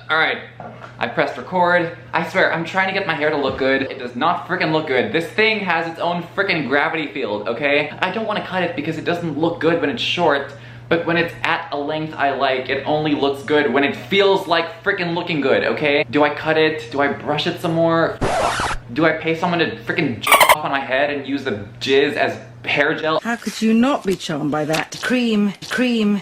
Alright, I pressed record. I swear, I'm trying to get my hair to look good. It does not freaking look good. This thing has its own freaking gravity field, okay? I don't want to cut it because it doesn't look good when it's short, but when it's at a length I like, it only looks good when it feels like freaking looking good, okay? Do I cut it? Do I brush it some more? Do I pay someone to freaking off on my head and use the jizz as hair gel? How could you not be charmed by that? Cream, cream.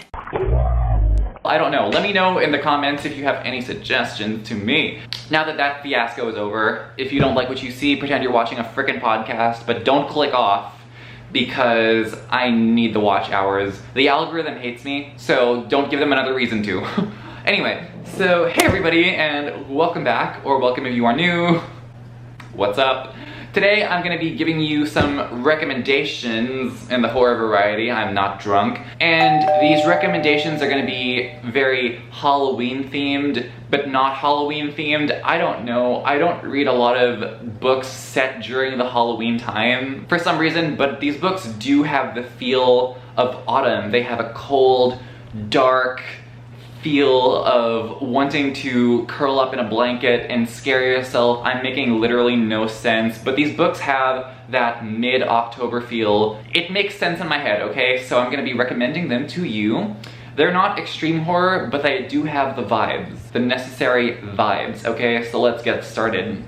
I don't know. Let me know in the comments if you have any suggestions to me. Now that that fiasco is over, if you don't like what you see, pretend you're watching a frickin' podcast, but don't click off because I need the watch hours. The algorithm hates me, so don't give them another reason to. Anyway, so hey everybody and welcome back, or welcome if you are new. What's up? Today I'm gonna be giving you some recommendations in the horror variety. I'm not drunk. And these recommendations are gonna be very Halloween themed, but not Halloween themed. I don't know. I don't read a lot of books set during the Halloween time for some reason, but these books do have the feel of autumn. They have a cold, dark feel of wanting to curl up in a blanket and scare yourself. I'm making literally no sense, but these books have that mid-October feel. It makes sense in my head, okay? So I'm gonna be recommending them to you. They're not extreme horror, but they do have the vibes, the necessary vibes, okay? So let's get started.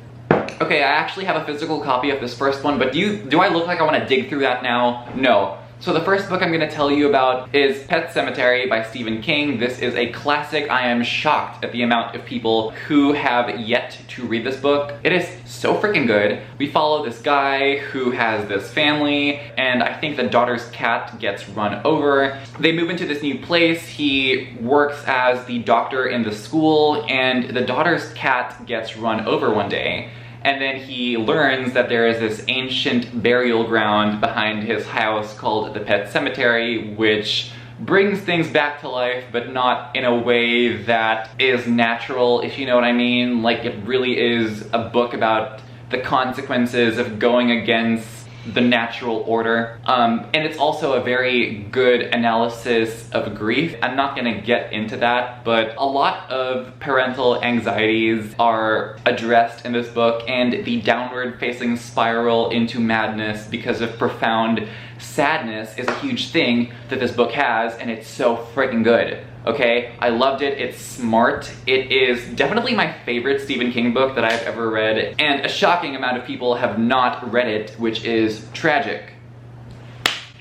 Okay, I actually have a physical copy of this first one, but do I look like I wanna dig through that now? No. So the first book I'm gonna tell you about is Pet Sematary by Stephen King. This is a classic. I am shocked at the amount of people who have yet to read this book. It is so freaking good. We follow this guy who has this family, and I think the daughter's cat gets run over. They move into this new place. He works as the doctor in the school, and the daughter's cat gets run over one day. And then he learns that there is this ancient burial ground behind his house called the Pet Cemetery, which brings things back to life, but not in a way that is natural, if you know what I mean. Like, it really is a book about the consequences of going against the natural order. And it's also a very good analysis of grief. I'm not gonna get into that, but a lot of parental anxieties are addressed in this book, and the downward facing spiral into madness because of profound sadness is a huge thing that this book has, and it's so freaking good. Okay, I loved it. It's smart. It is definitely my favorite Stephen King book that I've ever read, and a shocking amount of people have not read it, which is tragic.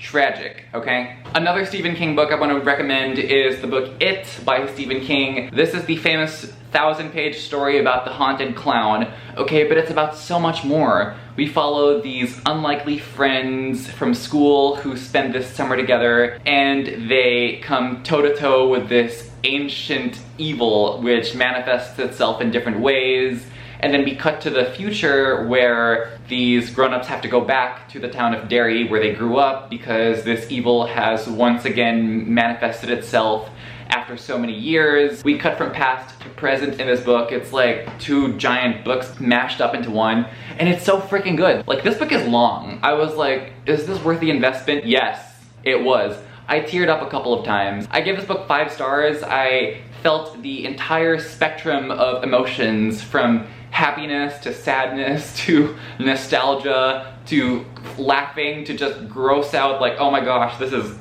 Tragic, okay? Another Stephen King book I want to recommend is the book It by Stephen King. This is the famous 1,000-page story about the haunted clown, okay, but it's about so much more. We follow these unlikely friends from school who spend this summer together, and they come toe-to-toe with this ancient evil which manifests itself in different ways. And then we cut to the future where these grown-ups have to go back to the town of Derry where they grew up because this evil has once again manifested itself after so many years. We cut from past to present in this book. It's like two giant books mashed up into one, and it's so freaking good. Like, this book is long. I was like, is this worth the investment? Yes, it was. I teared up a couple of times. I gave this book 5 stars. I felt the entire spectrum of emotions, from happiness to sadness to nostalgia to laughing to just gross out, like, oh my gosh, this is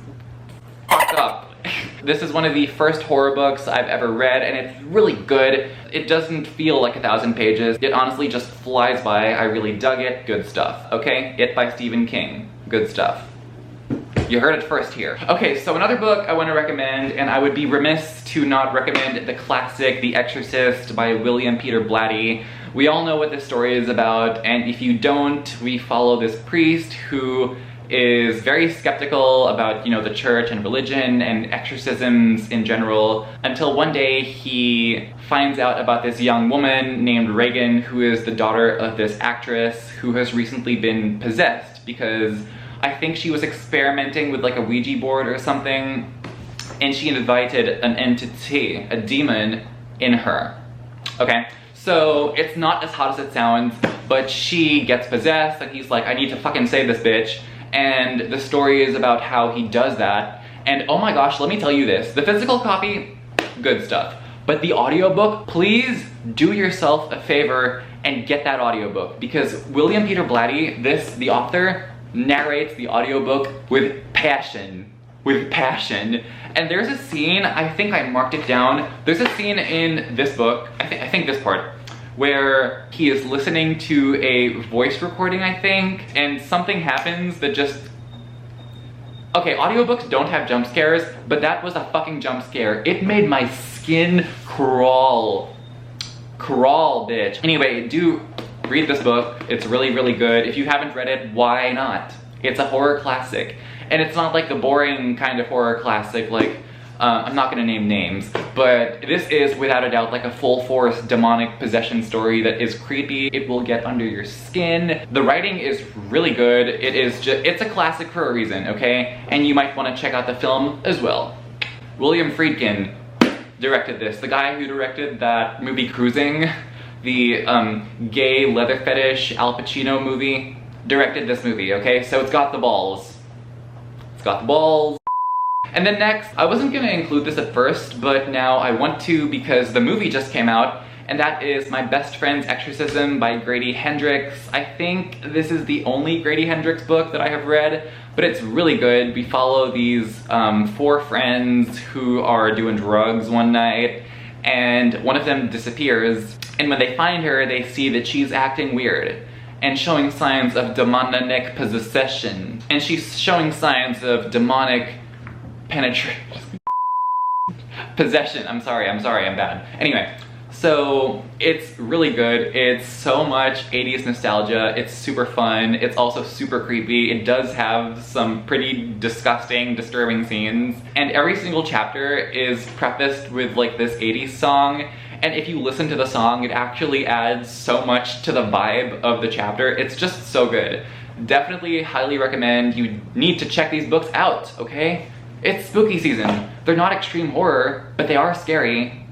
fucked up. This is one of the first horror books I've ever read, and it's really good. It doesn't feel like 1,000 pages. It honestly just flies by. I really dug it. Good stuff, okay? It by Stephen King. Good stuff. You heard it first here. Okay, so another book I want to recommend, and I would be remiss to not recommend the classic The Exorcist by William Peter Blatty. We all know what this story is about, and if you don't, we follow this priest who is very skeptical about, you know, the church and religion and exorcisms in general, until one day he finds out about this young woman named Reagan, who is the daughter of this actress who has recently been possessed because I think she was experimenting with like a Ouija board or something, and she invited an entity, a demon, in her. Okay, so it's not as hot as it sounds, but she gets possessed and he's like, I need to fucking save this bitch. And the story is about how he does that. And oh my gosh, let me tell you this. The physical copy, good stuff. But the audiobook, please do yourself a favor and get that audiobook, because William Peter Blatty, the author, narrates the audiobook with passion. With passion. And there's a scene, I think I marked it down, there's a scene in this book, I think this part, where he is listening to a voice recording, I think, and something happens that just... Okay, audiobooks don't have jump scares, but that was a fucking jump scare. It made my skin crawl. Crawl, bitch. Anyway, do read this book. It's really, really good. If you haven't read it, why not? It's a horror classic. And it's not like the boring kind of horror classic, like, I'm not gonna name names, but this is without a doubt like a full force demonic possession story that is creepy. It will get under your skin. The writing is really good. It's a classic for a reason, okay? And you might want to check out the film as well. William Friedkin directed this. The guy who directed that movie Cruising, the gay leather fetish Al Pacino movie, directed this movie, okay? So it's got the balls. It's got the balls. And then next, I wasn't gonna include this at first, but now I want to because the movie just came out, and that is My Best Friend's Exorcism by Grady Hendrix. I think this is the only Grady Hendrix book that I have read, but it's really good. We follow these 4 friends who are doing drugs one night, and one of them disappears, and when they find her, they see that she's acting weird and showing signs of demonic possession. And she's showing signs of demonic possession. I'm sorry, I'm bad. Anyway, so it's really good. It's so much 80s nostalgia. It's super fun. It's also super creepy. It does have some pretty disgusting, disturbing scenes. And every single chapter is prefaced with like this 80s song. And if you listen to the song, it actually adds so much to the vibe of the chapter. It's just so good. Definitely highly recommend. You need to check these books out, okay? It's spooky season. They're not extreme horror, but they are scary,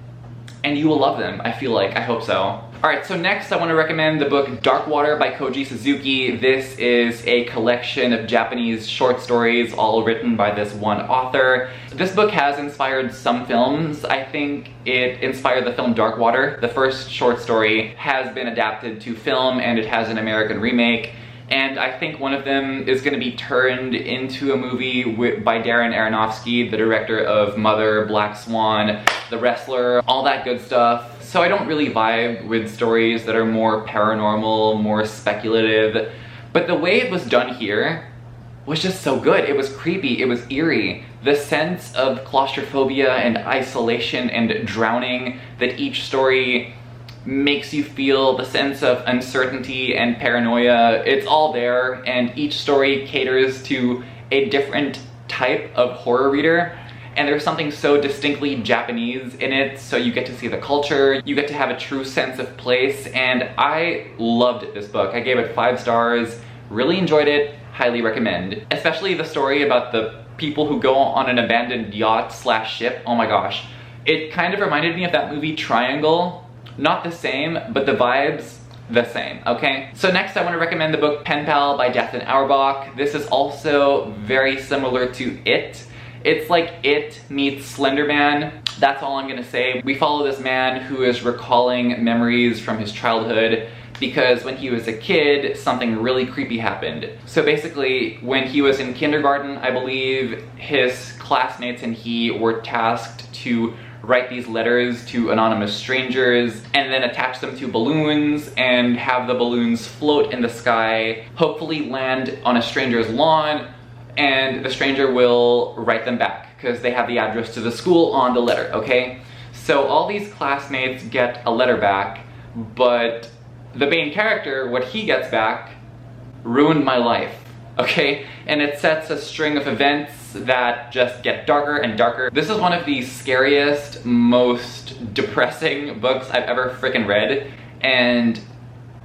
and you will love them, I feel like. I hope so. Alright, so next I want to recommend the book Dark Water by Koji Suzuki. This is a collection of Japanese short stories, all written by this one author. This book has inspired some films. I think it inspired the film Dark Water. The first short story has been adapted to film, and it has an American remake. And I think one of them is going to be turned into a movie by Darren Aronofsky, the director of Mother, Black Swan, The Wrestler, all that good stuff. So I don't really vibe with stories that are more paranormal, more speculative. But the way it was done here was just so good. It was creepy, it was eerie. The sense of claustrophobia and isolation and drowning that each story makes you feel, the sense of uncertainty and paranoia, it's all there, and each story caters to a different type of horror reader, and there's something so distinctly Japanese in it, so you get to see the culture, you get to have a true sense of place, and I loved this book. I gave it 5 stars, really enjoyed it, highly recommend. Especially the story about the people who go on an abandoned yacht / ship, oh my gosh. It kind of reminded me of that movie Triangle. Not the same, but the vibes, the same, okay? So next I want to recommend the book Penpal by Daphne Auerbach. This is also very similar to It. It's like It meets Slender Man. That's all I'm gonna say. We follow this man who is recalling memories from his childhood because when he was a kid, something really creepy happened. So basically, when he was in kindergarten, I believe his classmates and he were tasked to write these letters to anonymous strangers and then attach them to balloons and have the balloons float in the sky, hopefully land on a stranger's lawn, and the stranger will write them back because they have the address to the school on the letter, okay? So all these classmates get a letter back, but the main character, what he gets back, ruined my life, okay? And it sets a string of events that just get darker and darker. This is one of the scariest, most depressing books I've ever freaking read, and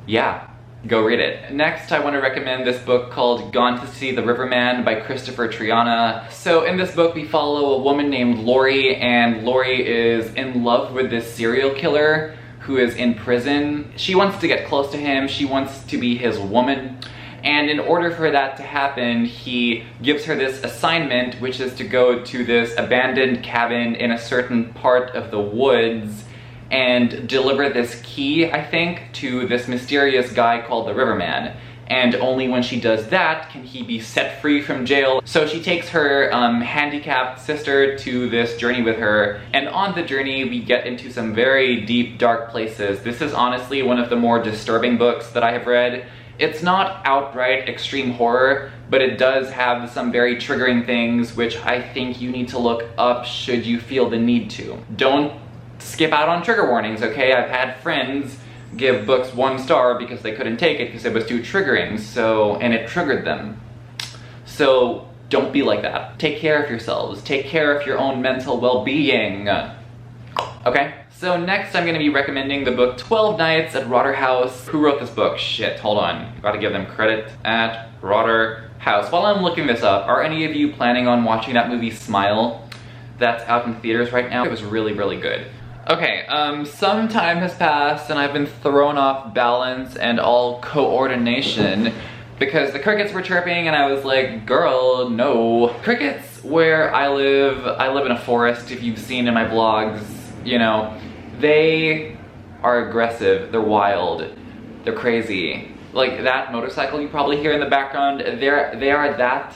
yeah, go read it. Next, I want to recommend this book called Gone to See the Riverman by Christopher Triana. So in this book, we follow a woman named Lori, and Lori is in love with this serial killer who is in prison. She wants to get close to him, she wants to be his woman. And in order for that to happen, he gives her this assignment, which is to go to this abandoned cabin in a certain part of the woods and deliver this key, I think, to this mysterious guy called the Riverman. And only when she does that can he be set free from jail. So she takes her handicapped sister to this journey with her, and on the journey we get into some very deep, dark places. This is honestly one of the more disturbing books that I have read. It's not outright extreme horror, but it does have some very triggering things which I think you need to look up should you feel the need to. Don't skip out on trigger warnings, okay? I've had friends give books 1 star because they couldn't take it because it was too triggering, and it triggered them. So don't be like that. Take care of yourselves. Take care of your own mental well-being. Okay? So next I'm gonna be recommending the book 12 Nights at Rotter House. Who wrote this book? Shit, hold on. Gotta give them credit. At Rotter House. While I'm looking this up, are any of you planning on watching that movie Smile that's out in theaters right now? It was really, really good. Okay, some time has passed and I've been thrown off balance and all coordination because the crickets were chirping and I was like, girl, no. Crickets where I live in a forest, if you've seen in my vlogs, you know, they are aggressive, they're wild, they're crazy. Like that motorcycle you probably hear in the background, they are that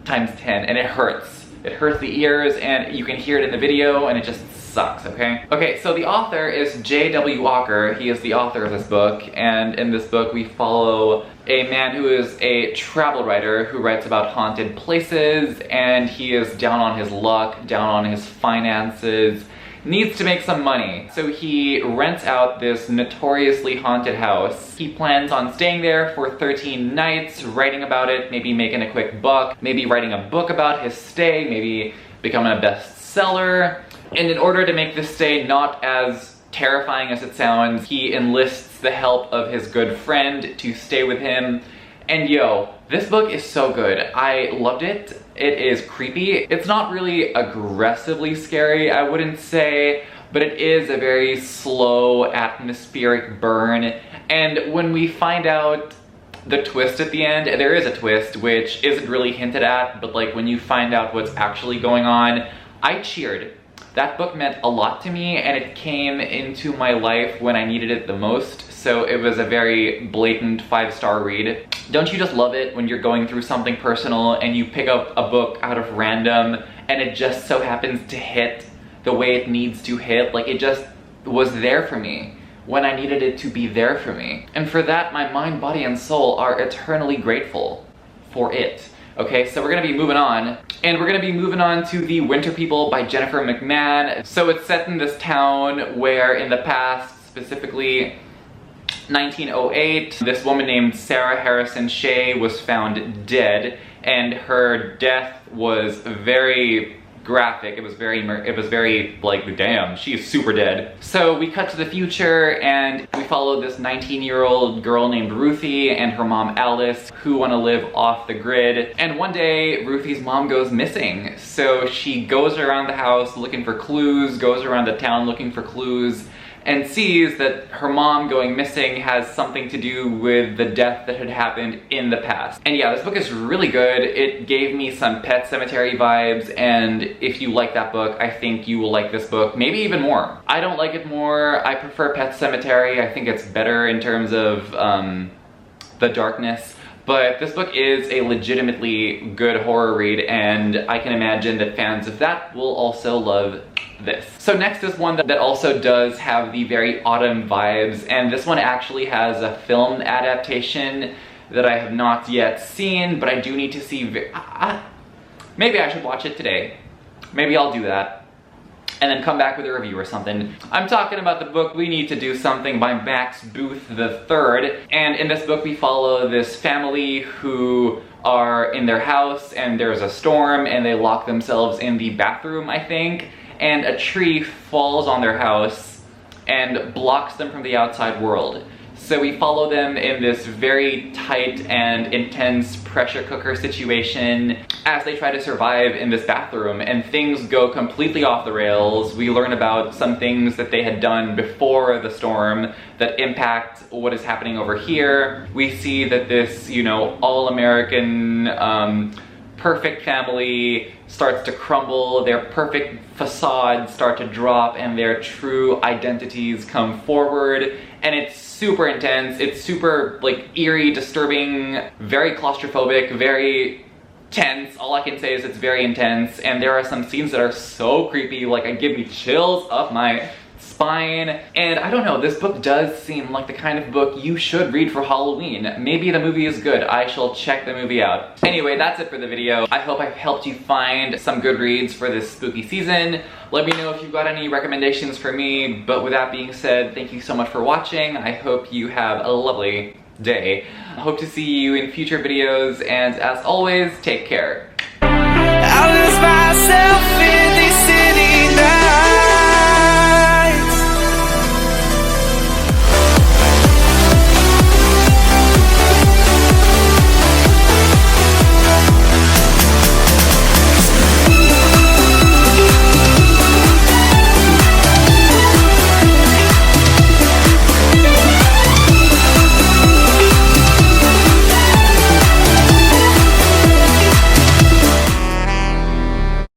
times 10 and it hurts. It hurts the ears and you can hear it in the video and it just sucks, okay? Okay, so the author is J.W. Walker. He is the author of this book, and in this book we follow a man who is a travel writer who writes about haunted places, and he is down on his luck, down on his finances, needs to make some money. So he rents out this notoriously haunted house. He plans on staying there for 13 nights, writing about it, maybe making a quick buck, maybe writing a book about his stay, maybe becoming a bestseller. And in order to make this stay not as terrifying as it sounds, he enlists the help of his good friend to stay with him. And yo, this book is so good. I loved it. It is creepy. It's not really aggressively scary, I wouldn't say, but it is a very slow, atmospheric burn. And when we find out the twist at the end, there is a twist which isn't really hinted at, but like when you find out what's actually going on, I cheered. That book meant a lot to me and it came into my life when I needed it the most, so it was a very blatant 5-star read. Don't you just love it when you're going through something personal and you pick up a book out of random and it just so happens to hit the way it needs to hit? Like it just was there for me when I needed it to be there for me. And for that, my mind, body, and soul are eternally grateful for it. Okay, so we're gonna be moving on. And we're gonna be moving on to The Winter People by Jennifer McMahon. So it's set in this town where in the past, specifically 1908, this woman named Sarah Harrison Shea was found dead, and her death was very graphic. It was very like, damn, she's super dead. So we cut to the future and we follow this 19-year-old girl named Ruthie and her mom Alice who want to live off the grid. And one day Ruthie's mom goes missing. So she goes around the house looking for clues, goes around the town looking for clues, and sees that her mom going missing has something to do with the death that had happened in the past. And yeah, this book is really good. It gave me some Pet Sematary vibes, and if you like that book, I think you will like this book, maybe even more. I don't like it more. I prefer Pet Sematary. I think it's better in terms of the darkness. But this book is a legitimately good horror read, and I can imagine that fans of that will also love this. So next is one that also does have the very autumn vibes, and this one actually has a film adaptation that I have not yet seen, but I do need to see. Maybe I should watch it today. Maybe I'll do that, and then come back with a review or something. I'm talking about the book We Need to Do Something by Max Booth III, and in this book we follow this family who are in their house and there's a storm and they lock themselves in the bathroom, I think, and a tree falls on their house and blocks them from the outside world. So we follow them in this very tight and intense pressure cooker situation as they try to survive in this bathroom, and things go completely off the rails. We learn about some things that they had done before the storm that impact what is happening over here. We see that this, you know, all-American perfect family starts to crumble, their perfect facades start to drop, and their true identities come forward. And it's super intense, it's super like eerie, disturbing, very claustrophobic, very tense. All I can say is it's very intense, and there are some scenes that are so creepy, like it give me chills up my spine. And I don't know, this book does seem like the kind of book you should read for Halloween. Maybe the movie is good. I shall check the movie out. Anyway, that's it for the video. I hope I've helped you find some good reads for this spooky season. Let me know if you've got any recommendations for me, but with that being said, thank you so much for watching. I hope you have a lovely day. I hope to see you in future videos, and as always, take care. I lose myself